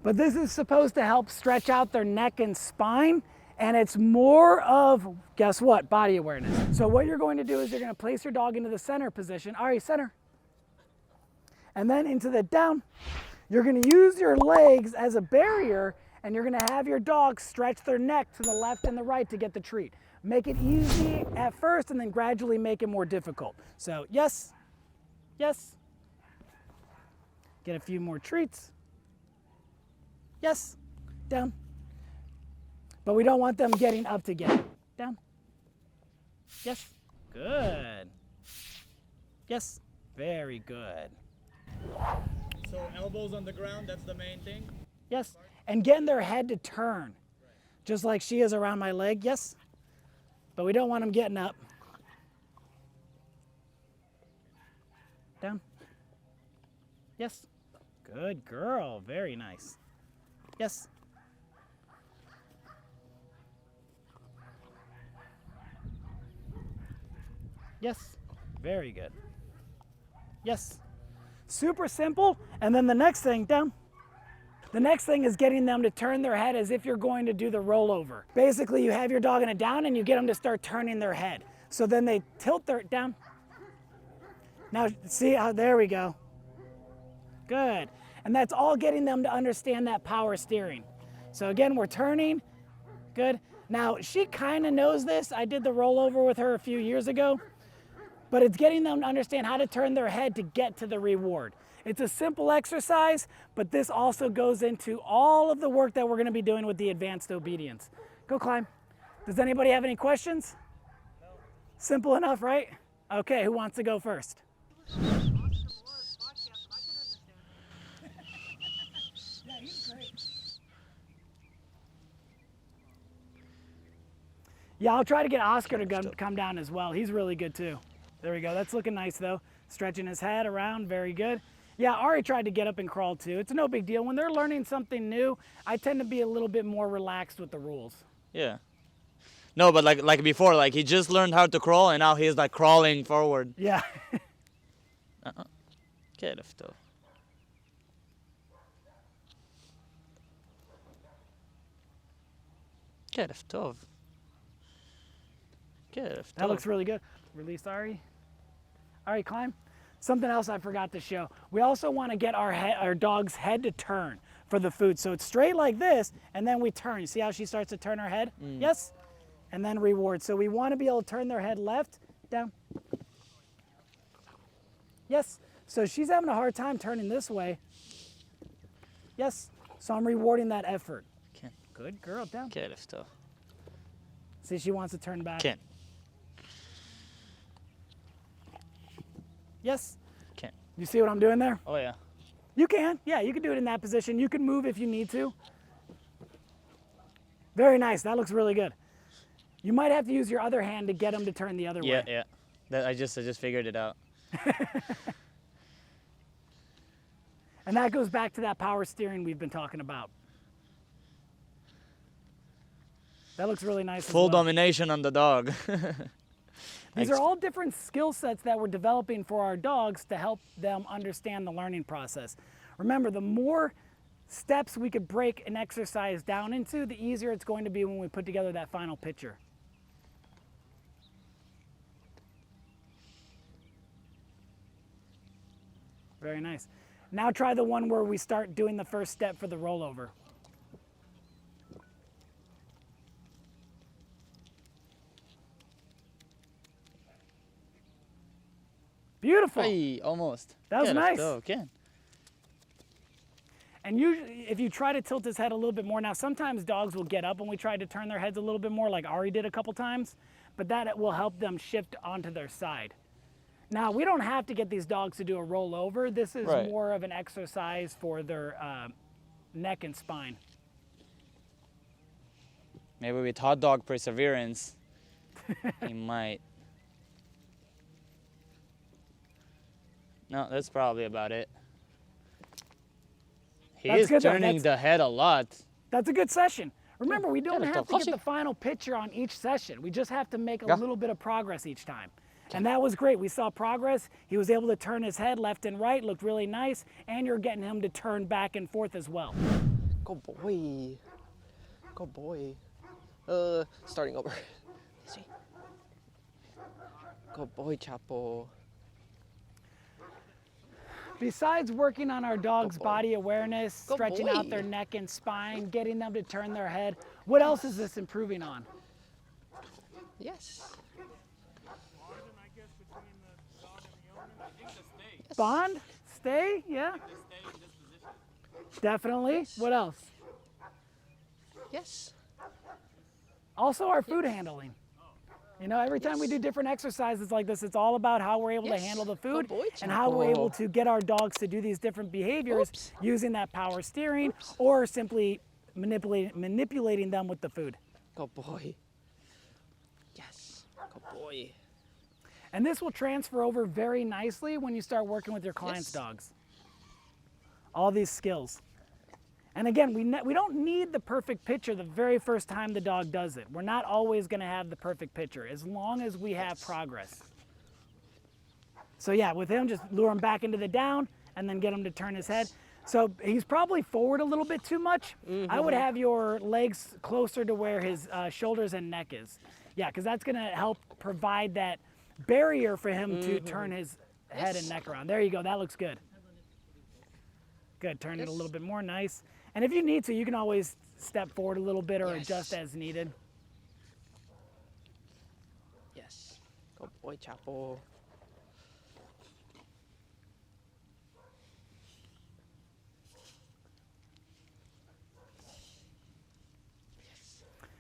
But this is supposed to help stretch out their neck and spine, and it's more of, guess what, body awareness. So what you're going to do is you're going to place your dog into the center position. All right, center. And then into the down. You're going to use your legs as a barrier, and you're going to have your dog stretch their neck to the left and the right to get the treat. Make it easy at first and then gradually make it more difficult. So yes, yes. Get a few more treats. Yes, down. But we don't want them getting up to get it. Down. Yes, good. Yes, very good. So elbows on the ground, that's the main thing? Yes, and getting their head to turn, just like she is around my leg, yes. But we don't want them getting up. Down. Yes, good girl, very nice. Yes. Yes, very good. Yes. Super simple. And then the next thing, down. The next thing is getting them to turn their head as if you're going to do the rollover. Basically, you have your dog in a down and you get them to start turning their head. So then they tilt their down. Now, see how, there we go. Good. And that's all getting them to understand that power steering. So again, we're turning. Good. Now, she kind of knows this. I did the rollover with her a few years ago. But it's getting them to understand how to turn their head to get to the reward. It's a simple exercise, but this also goes into all of the work that we're going to be doing with the advanced obedience. Go climb. Does anybody have any questions? No. Simple enough, right? Okay, who wants to go first? Yeah, he's great. Yeah, I'll try to get Oscar to come down as well. He's really good too. There we go. That's looking nice though. Stretching his head around, very good. Yeah, Ari tried to get up and crawl too. It's no big deal. When they're learning something new, I tend to be a little bit more relaxed with the rules. Yeah. No, but like before, like he just learned how to crawl and now he's like crawling forward. Yeah. كيف تو. كيف تو. كيف That looks really good. Release Ari. Ari, climb. Something else I forgot to show. We also want to get our dog's head to turn for the food. So it's straight like this, and then we turn. You see how she starts to turn her head? Yes? And then reward. So we want to be able to turn their head left, down. Yes? So she's having a hard time turning this way. Yes? So I'm rewarding that effort. Ken. Good girl, down. كيف تو. See, she wants to turn back. Ken. Yes? Ken. You see what I'm doing there? Oh yeah. You can. Yeah, you can do it in that position. You can move if you need to. Very nice. That looks really good. You might have to use your other hand to get them to turn the other way. Yeah. I just figured it out. And that goes back to that power steering we've been talking about. That looks really nice. Full as well. domination on the dog. These are all different skill sets that we're developing for our dogs to help them understand the learning process. Remember, the more steps we could break an exercise down into, the easier it's going to be when we put together that final picture. Very nice. Now try the one where we start doing the first step for the rollover. Beautiful. Hey, almost. That was nice. Okay. And usually, if you try to tilt his head a little bit more, now sometimes dogs will get up when we try to turn their heads a little bit more, like Ari did a couple times, but that will help them shift onto their side. Now, we don't have to get these dogs to do a rollover. This is more of an exercise for their neck and spine. Maybe with hot dog perseverance, he might. No, that's probably about it. He is turning the head a lot. That's a good session. Remember, we don't have to get the final picture on each session. We just have to make a little bit of progress each time. And that was great. We saw progress. He was able to turn his head left and right, looked really nice, and you're getting him to turn back and forth as well. Good boy. Good boy. Starting over. Dizzy. Good boy, Chapo. Besides working on our dog's boy. body awareness, Good stretching out their boy. neck and spine, getting them to turn their head, what else is this improving on? Yes. Bond? Stay? Yeah? Definitely. What else? Yes. Also our food handling. You know, every time we Yes. do different exercises like this, it's all about how we're able to Yes. handle the Good food boy, and how we're able Chapo. to get our dogs to do these different behaviors Oops. using that power steering Oops. or simply manipulating them with the food. Good boy. Yes. Good boy. And this will transfer over very nicely when you start working with your clients' Yes. dogs. All these skills. And again, we don't need the perfect picture the very first time the dog does it. We're not always going to have the perfect picture as long as we have progress. So yeah, with him, just lure him back into the down and then get him to turn his head. So he's probably forward a little bit too much. I would have your legs closer to where his shoulders and neck is. Yeah, because that's going to help provide that barrier for him to turn his head and neck around. There you go. That looks good. Good. Turn it a little bit more. Nice. And if you need to, you can always step forward a little bit or adjust as needed. Yes. Good boy, Chapo.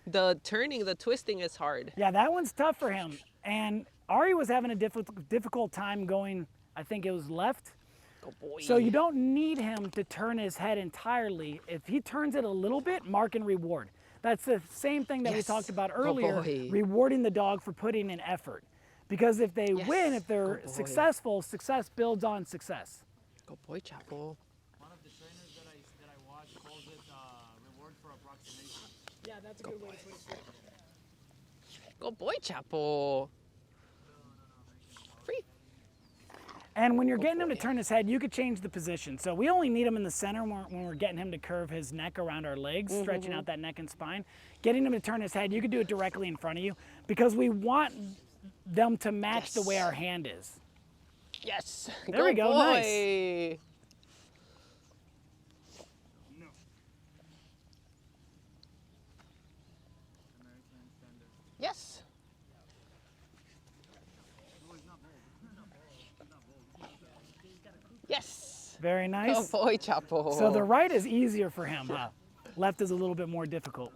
The turning, the twisting is hard. Yeah, that one's tough for him. And Ari was having a difficult time going, I think it was left. Good boy. So you don't need him to turn his head entirely. If he turns it a little bit, mark and reward. That's the same thing that we Yes. talked about Good earlier, boy. rewarding the dog for putting in effort. Because if they Yes. win, if they're Good boy. successful, success builds on success. Good boy, Chapo. One of the trainers that I watch calls it reward for approximation. Yeah, that's a good way to put it. Good boy, Chapo. Free. And when you're getting him to turn his head, you could change the position. So we only need him in the center when we're getting him to curve his neck around our legs, stretching out that neck and spine. Getting him to turn his head, you could do it directly in front of you because we want them to match the way our hand is. Yes. There we Good go, boy. nice. Yes. Yes. Very nice. Good boy, Chapo. So the right is easier for him, huh? Left is a little bit more difficult.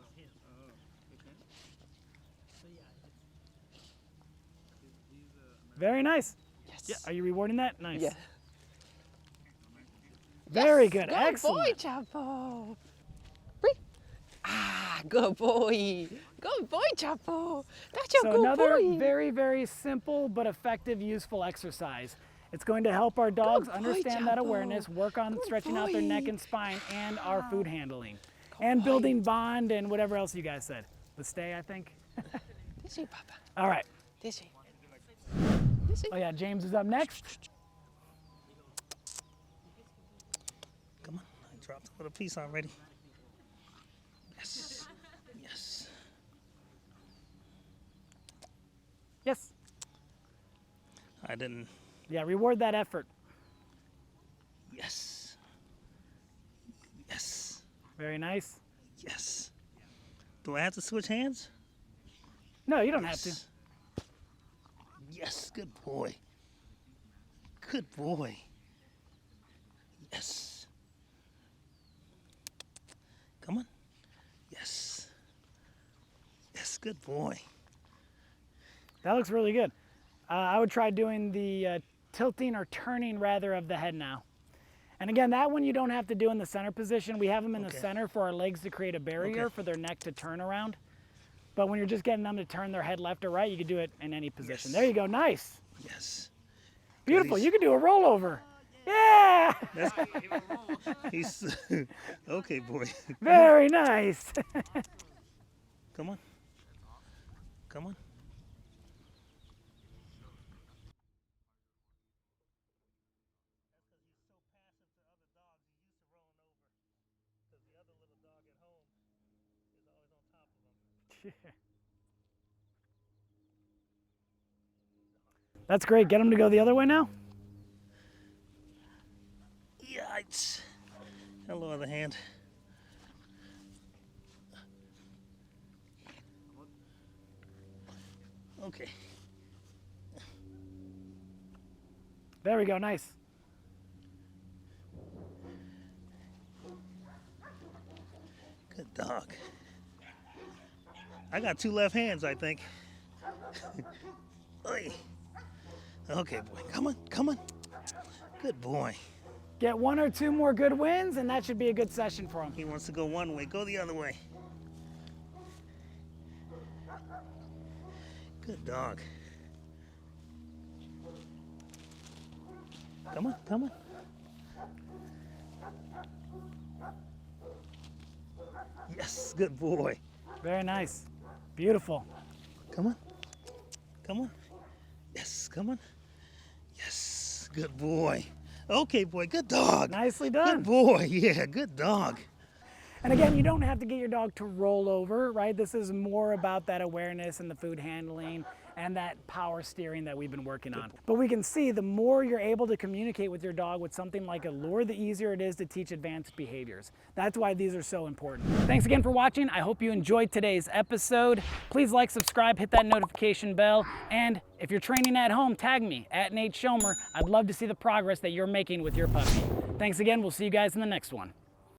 Very nice. Yes. Yeah, are you rewarding that? Nice. Yeah. Very Yes. good. Good Excellent. boy, Chapo. Free. Ah, good boy. Good boy, Chapo. That's your So good another boy. very, very simple but effective, useful exercise. It's going to help our dogs boy, understand that Chapo. awareness, work on Good stretching out their neck boy. and spine, and our food handling. And building bond and whatever else you guys said. The stay, I think. Dizzy, Papa. All right. Dizzy. Dizzy. Oh yeah, James is up next. Come on, I dropped a little piece already. Yes, yes. Yes. I didn't. Yeah, reward that effort. Yes. Yes. Very nice. Yes. Do I have to switch hands? No, you don't have to. Yes. Yes, good boy. Good boy. Yes. Come on. Yes. Yes, good boy. That looks really good. I would try doing the tilting or turning rather of the head now. And again, that one you don't have to do in the center position. We have them in the Okay. center for our legs to create a barrier Okay. for their neck to turn around. But when you're just getting them to turn their head left or right, you can do it in any position. Yes. There you go, nice. Yes. Beautiful, He's- you can do a rollover. Yeah, He's okay, boy. very nice. Come on. Come on. That's great. Get him to go the other way now. Yikes. Hello, other hand. Okay. There we go. Nice. Good dog. I got 2 left hands, I think. Oy. Okay, boy. Come on, come on. Good boy. Get 1 or 2 more good wins, and that should be a good session for him. He wants to go one way. Go the other way. Good dog. Come on, come on. Yes, good boy. Very nice. Beautiful. Come on. Come on. Yes, come on. Yes, good boy. Okay, boy, good dog. Nicely Good done. boy, yeah, good dog. And again, you don't have to get your dog to roll over, right? This is more about that awareness and the food handling and that power steering that we've been working on. But we can see the more you're able to communicate with your dog with something like a lure, the easier it is to teach advanced behaviors. That's why these are so important. Thanks again for watching. I hope you enjoyed today's episode. Please like, subscribe, hit that notification bell. And if you're training at home, tag me at Nate Schomer. I'd love to see the progress that you're making with your puppy. Thanks again. We'll see you guys in the next one.